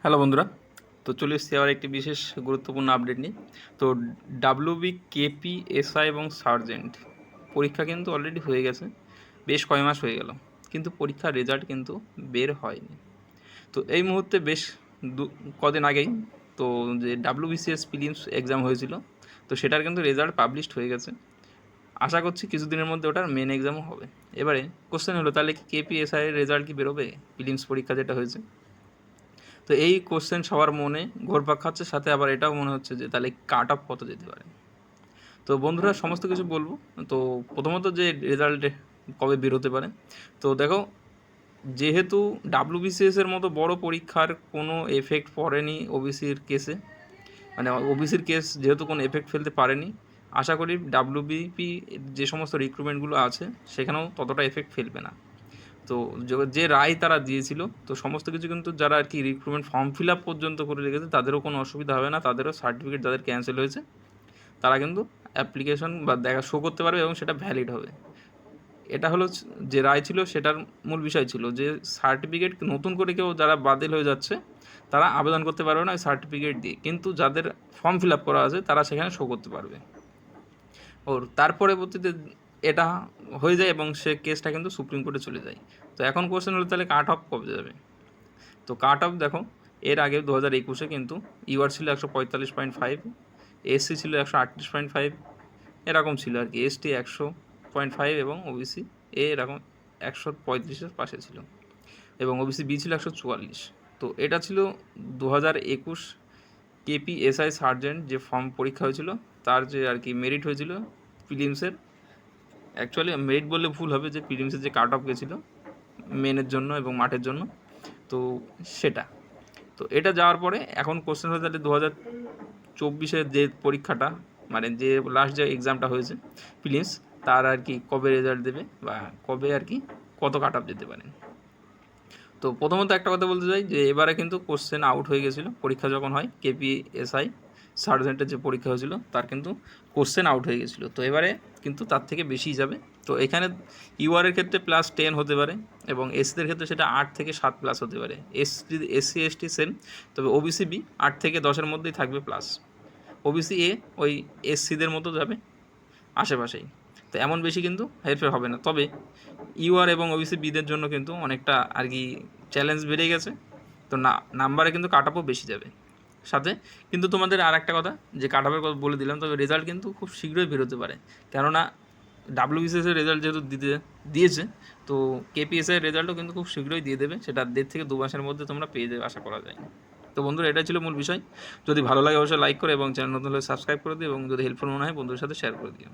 Hello বন্ধুরা, তো চলে এসেছি আবার একটি বিশেষ গুরুত্বপূর্ণ আপডেট নিয়ে। তো ডাব্লিউবি, কেপি, এসআই এবং সার্জেন্ট পরীক্ষা কিন্তু অলরেডি হয়ে গেছে, বেশ কয় মাস হয়ে গেল, কিন্তু পরীক্ষার রেজাল্ট কিন্তু বের হয়নি। তো এই মুহূর্তে বেশ কদিন আগেই তো যে ডাব্লিউবিসিএস প্রিলিমস এক্সাম হয়েছিল, তো সেটার কিন্তু রেজাল্ট পাবলিশড হয়ে গেছে। আশা করছি কিছুদিনের মধ্যে ওটার মেন এক্সামও হবে। এবারে কোশ্চেন হলো, তাহলে কি কেপি এসআই এর রেজাল্ট কি বেরোবে, প্রিলিমস পরীক্ষা যেটা হয়েছে? তো এই কোশ্চেন সবার মনে ঘুরপাক খাচ্ছে, সাথে আবার এটাও মনে হচ্ছে যে তাহলে কাট অফ কত যেতে পারে। তো বন্ধুরা সমস্ত কিছু বলবো। তো প্রথমত যে রেজাল্ট কবে বেরোতে পারে, তো দেখো, যেহেতু ডাব্লিউবিসিএসের মতো বড় পরীক্ষার কোনো এফেক্ট পড়েনি ওবিসির কেসে, মানে ওবিসির কেস যেহেতু কোনো এফেক্ট ফেলতে পারেনি, আশা করি ডাব্লিউবিপি যে সমস্ত রিক্রুটমেন্টগুলো আছে সেখানেও ততটা এফেক্ট ফেলবে না। তো যে রায় তারা দিয়েছিল, তো সমস্ত কিছু কিন্তু যারা আর কি রিক্রুটমেন্ট ফর্ম ফিল আপ পর্যন্ত করে রেখেছে তাদেরও কোনো অসুবিধা হবে না, তাদেরও সার্টিফিকেট যাদের ক্যান্সেল হয়েছে তারা কিন্তু অ্যাপ্লিকেশন বা দেখা শো করতে পারবে এবং সেটা ভ্যালিড হবে। এটা হলো যে রায় ছিল সেটার মূল বিষয় ছিল যে সার্টিফিকেট নতুন করে কেউ যারা বাতিল হয়ে যাচ্ছে তারা আবেদন করতে পারবে না ওই সার্টিফিকেট দিয়ে, কিন্তু যাদের ফর্ম ফিল আপ করা আছে তারা সেখানে শো করতে পারবে। ওর তার পরবর্তীতে এটা হয়ে যায় এবং সে কেসটা কিন্তু সুপ্রিম কোর্টে চলে যায়। তো এখন কোশ্চেন হলো, তাহলে কাট অফ কবে যাবে? তো কাট অফ দেখো, এর আগে 2021-এ কিন্তু ইউআর ছিল 145.5, এসসি ছিল 138.5, এরকম ছিল আর কি। এসটি 100.5 এবং ওবিসি এরকম 135-এর পাশে ছিল, এবং ওবিসি বি ছিল 144। তো এটা ছিল 2021 কেপি এসআই সার্জেন্ট যে ফর্ম পরীক্ষা হয়েছিল তার যে আর কি মেরিট হয়েছিল প্রিলিমসের। অ্যাকচুয়ালি মেরিট বললে ভুল হবে, যে প্রিলিমসের যে কাট অফ গেছিলো মেনের জন্য এবং মাঠের জন্য, তো সেটা। তো এটা যাওয়ার পরে এখন কোশ্চেন হয়ে তাহলে 2024-এর যে পরীক্ষাটা, মানে যে লাস্ট যে এক্সামটা হয়েছে প্রিলিমস, তার আর কি কবে রেজাল্ট দেবে বা কবে আর কি কত কাট অফ যেতে পারে। তো প্রথমত একটা কথা বলতে চাই যে এবারে কিন্তু কোশ্চেন আউট হয়ে গেছিলো পরীক্ষা যখন হয়, কেপিএসআই সার্জেন্টের যে পরীক্ষা হয়েছিল তার কিন্তু কোশ্চেন আউট হয়ে গেছিলো। তো এবারে কিন্তু তার থেকে বেশি যাবে। তো এখানে ইউআরের ক্ষেত্রে +10 হতে পারে এবং এসসিদের ক্ষেত্রে সেটা 8 থেকে 7 প্লাস হতে পারে। এসসি এসটি সেম, তবে ওবিসি বি 8 থেকে 10-এর মধ্যেই থাকবে প্লাস। ওবিসি এ ওই এসসিদের মতো যাবে আশেপাশেই। তো এমন বেশি কিন্তু হেরফের হবে না, তবে ইউআর এবং ওবিসি বিদের জন্য কিন্তু অনেকটা আর কি চ্যালেঞ্জ বেড়ে গেছে। তো নাম্বারে কিন্তু কাট অফও বেশি যাবে। সাথে কিন্তু তোমাদের আর একটা কথা, যে কাট অফের কথা বলে দিলাম, তবে রেজাল্ট কিন্তু খুব শীঘ্রই বেরোতে পারে, কেননা ডাব্লিউবিসিএসের রেজাল্ট যেহেতু দিয়েছে, তো কেপিএসআইয়ের রেজাল্টও কিন্তু খুব শীঘ্রই দিয়ে দেবে, সেটা 1.5 থেকে 2 মাসের মধ্যে তোমরা পেয়ে যাবে আশা করা যায়। তো বন্ধুরা এটাই ছিল মূল বিষয়। যদি ভালো লাগে অবশ্যই লাইক করে এবং চ্যানেল নতুন হলে সাবস্ক্রাইব করে দিও, এবং যদি হেল্পফুল মনে হয় বন্ধুদের সাথে শেয়ার করে দিও।